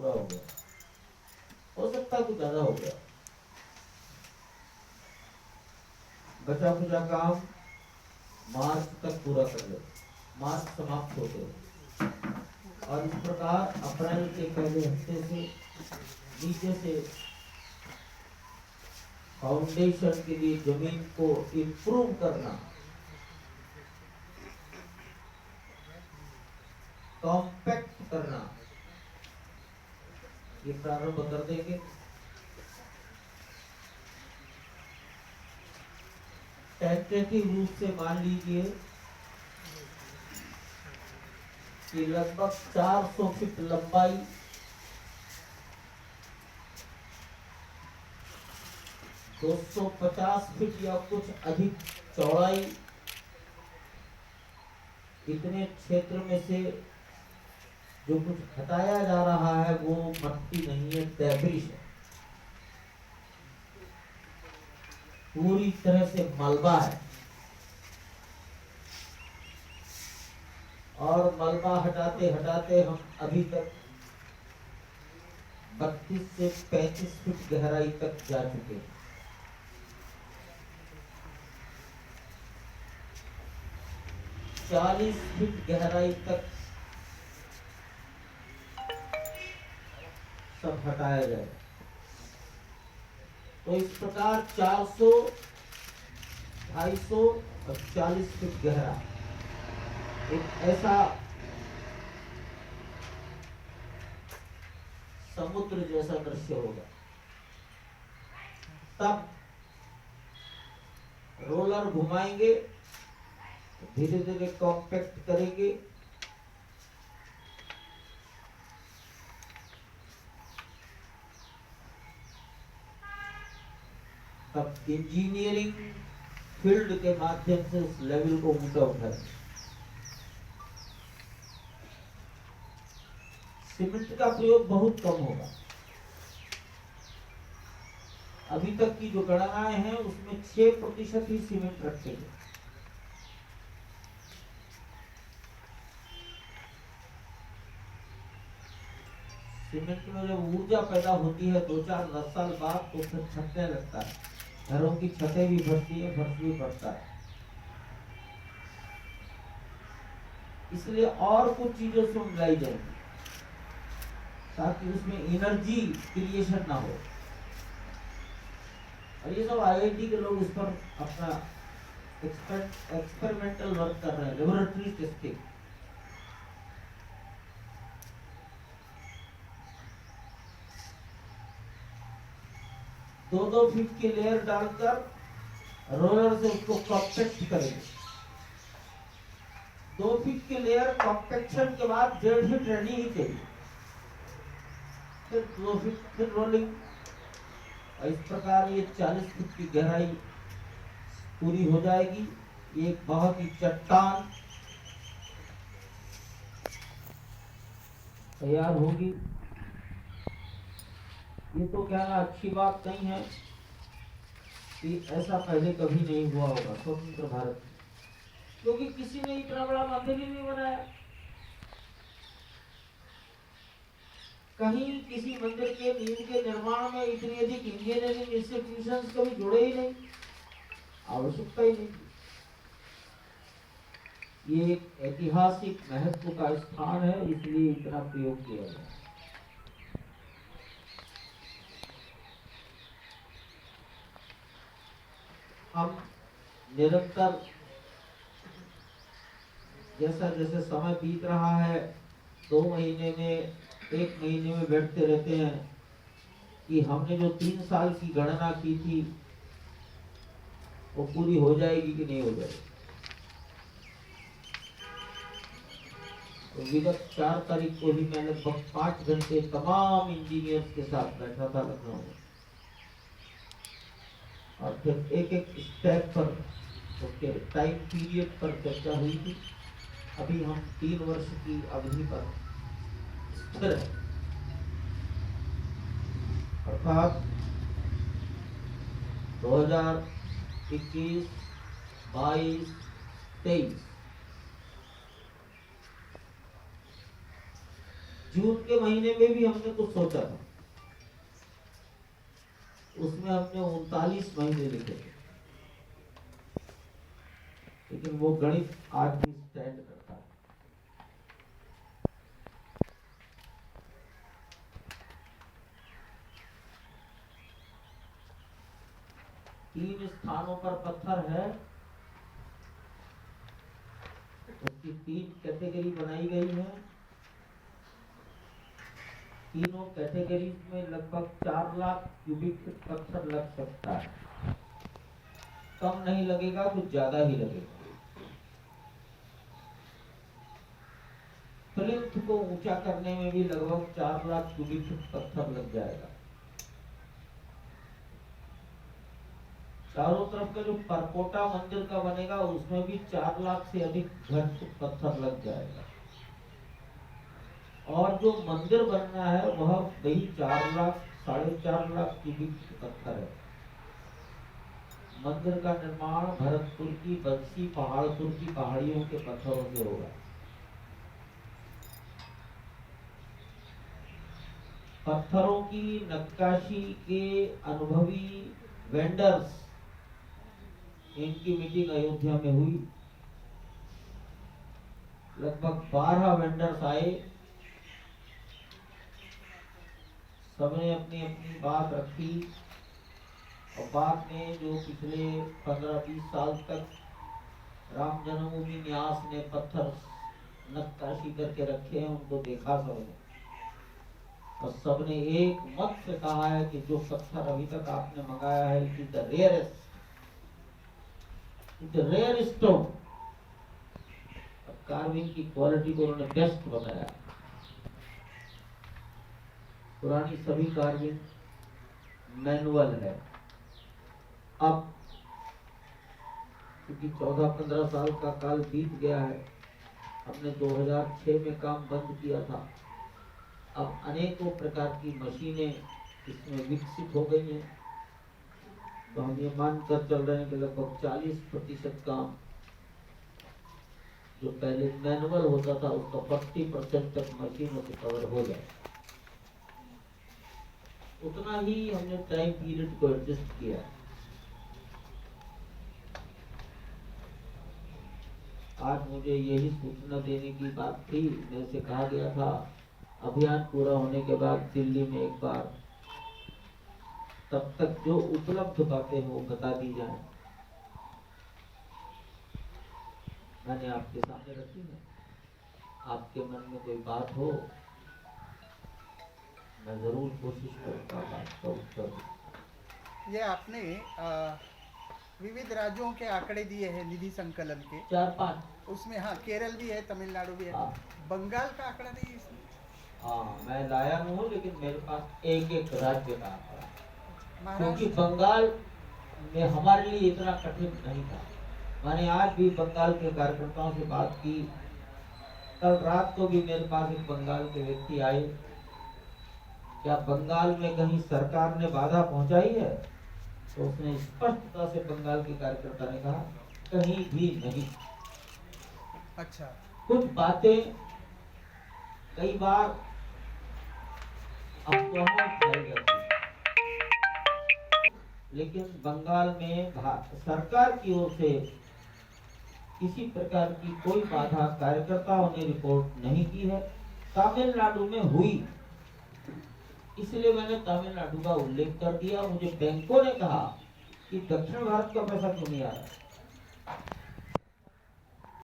पूरा हो गया, हो सकता है कुछ ज्यादा हो गया। बचा कुचा काम मार्च तक पूरा कर ले, मार्च समाप्त होते और इस प्रकार अप्रैल के पहले हफ्ते से नीचे से फाउंडेशन के लिए जमीन को इम्प्रूव करना, कॉम्पैक्ट करना, ये प्रारंभ कर देंगे। टेंटेटिव रूप से मान लीजिए कि लगभग 400 फीट लंबाई, 250 फीट या कुछ अधिक चौड़ाई, इतने क्षेत्र में से जो कुछ हटाया जा रहा है वो मट्टी नहीं है, डेब्रिस है, पूरी तरह से मलबा है। और मलबा हटाते हटाते हम अभी तक 32 से 35 फीट गहराई तक जा चुके हैं। चालीस फीट गहराई तक सब हटाया जाए। तो इस प्रकार 400, 250 और 40 फीट गहरा एक ऐसा समुद्र जैसा दृश्य होगा। तब रोलर घुमाएंगे, धीरे धीरे कॉम्पैक्ट करेंगे, तब इंजीनियरिंग फील्ड के माध्यम से उस लेवल को ऊंचा उठाएंगे। सीमेंट का प्रयोग बहुत कम होगा। अभी तक की जो गणनाएं हैं उसमें 6% ही सीमेंट रखेंगे। सीमेंट में जब ऊर्जा पैदा होती है 2-4-10 साल बाद तो फिर छटने लगता है, घरों की छतें भी फटती है, फर्श भी फटता है। इसलिए और कुछ चीजों से मिलाई जाएंगी ताकि उसमें एनर्जी क्रिएशन ना हो। और ये सब आईआईटी के लोग इस पर अपना एक्सपेरिमेंटल वर्क कर रहे हैं, लेबोरेटरी टेस्टिंग। दो फीट की लेयर डालकर रोलर से उसको कॉम्पैक्ट करेंगे। 2 फीट की लेयर कॉम्पैक्शन के बाद 1.5 फीट रहनी ही चाहिए, फिर 2 फीट, फिर रोलिंग। इस प्रकार ये 40 फीट की गहराई पूरी हो जाएगी। ये एक बहुत ही चट्टान तैयार होगी। ये तो क्या ना अच्छी बात नहीं है कि ऐसा पहले कभी नहीं हुआ होगा स्वतंत्र भारत में, क्योंकि किसी ने इतना बड़ा मंदिर ही नहीं बनाया। कहीं किसी मंदिर के नींव के निर्माण में इतनी अधिक इंजीनियरिंग इंस्टीट्यूशंस कभी जुड़े ही नहीं, आवश्यकता ही नहीं। ये एक ऐतिहासिक महत्व का स्थान है, इसलिए इतना प्रयोग किया गया। हम निरंतर जैसा जैसे समय बीत रहा है, 2 महीने में, 1 महीने में बैठते रहते हैं कि हमने जो 3 साल की गणना की थी वो पूरी हो जाएगी कि नहीं हो जाएगी। तो विगत 4 तारीख को ही मैंने 5 घंटे तमाम इंजीनियर्स के साथ बैठा था लखनऊ में, और फिर एक एक स्टेप पर उसके टाइम पीरियड पर चर्चा हुई थी। अभी हम 3 वर्ष की अवधि पर स्थिर है, अर्थात 2021, 22, 23 जून के महीने में भी हमने कुछ सोचा था, उसमें हमने 39 महीने लिखे थे, लेकिन वो गणित आज भी स्टैंड करता है। तीन स्थानों पर पत्थर है, उसकी 3 कैटेगरी बनाई गई है। तीनों कैटेगरी में लगभग 4 लाख क्यूबिक फीट पत्थर लग सकता है। कम नहीं लगेगा, कुछ ज्यादा ही लगेगा। प्लिंथ को ऊंचा करने में भी लगभग 4 लाख क्यूबिक फीट पत्थर लग जाएगा। चारों तरफ का जो परकोटा मंदिर का बनेगा उसमें भी 4 लाख से अधिक घन पत्थर लग जाएगा। और जो मंदिर बनना है वह वही 4 लाख 4.5 लाख क्यूबिक पत्थर है। मंदिर का निर्माण भरतपुर की बंसी पहाड़पुर की पहाड़ियों के पत्थरों से होगा। पत्थरों की नक्काशी के अनुभवी वेंडर्स, इनकी मीटिंग अयोध्या में हुई। लगभग 12 वेंडर्स आए, सबने अपनी अपनी बात रखी और बाद में जो पिछले 15-20 साल तक राम जन्मभूमि न्यास ने पत्थर नक्काशी करके रखे हैं उनको देखा सबने, और सबने एक मत से कहा है कि जो पत्थर अभी तक आपने मंगाया है it is the rarest, it is rare stone. Carving की क्वालिटी को उन्होंने बेस्ट बताया। पुरानी सभी कार्विंग मैनुअल है। अब क्योंकि 14-15 साल का काल बीत गया है, हमने 2006 में काम बंद किया था। अब अनेकों प्रकार की मशीनें इसमें विकसित हो गई हैं, तो हम ये मानकर चल रहे हैं कि लगभग 40% काम जो पहले मैनुअल होता था उसका 40% तक मशीनों से कवर हो जाए। उतना ही हमने टाइम पीरियड को एडजस्ट किया। आज मुझे यही सूचना देने की बात थी। मेरे से कहा गया था अभियान पूरा होने के बाद दिल्ली में एक बार, तब तक जो उपलब्ध बातें हो बता दी जाए। मैंने आपके सामने रखी है, आपके मन में कोई बात हो मैं जरूर कोशिश करूंगा बात का उत्तर। ये आपने विविध राज्यों के आंकड़े दिए हैं निधि संकलन के 4-5, उसमें हाँ केरल भी है, तमिलनाडु भी है, हाँ। बंगाल का आंकड़ा नहीं है इसमें? हाँ मैं लाया हूँ, लेकिन मेरे पास एक राज्य का आंकड़ा, क्योंकि महाराष्ट्र बंगाल में हमारे लिए इतना कठिन नहीं था। मैंने आज भी बंगाल के कार्यकर्ताओं से बात की। कल रात को भी मेरे पास एक बंगाल के व्यक्ति आए, क्या बंगाल में कहीं सरकार ने बाधा पहुंचाई है? तो उसने स्पष्टता से बंगाल के कार्यकर्ता ने कहा कहीं भी नहीं। अच्छा, कुछ बातें कई बार अफवाहों में फैल जाती हैं, लेकिन बंगाल में सरकार की ओर से किसी प्रकार की कोई बाधा कार्यकर्ताओं ने रिपोर्ट नहीं की है। तमिलनाडु में हुई, इसलिए मैंने तमिलनाडु का उल्लेख कर दिया। मुझे बैंकों ने कहा कि दक्षिण भारत का पैसा क्यों नहीं आ रहा है,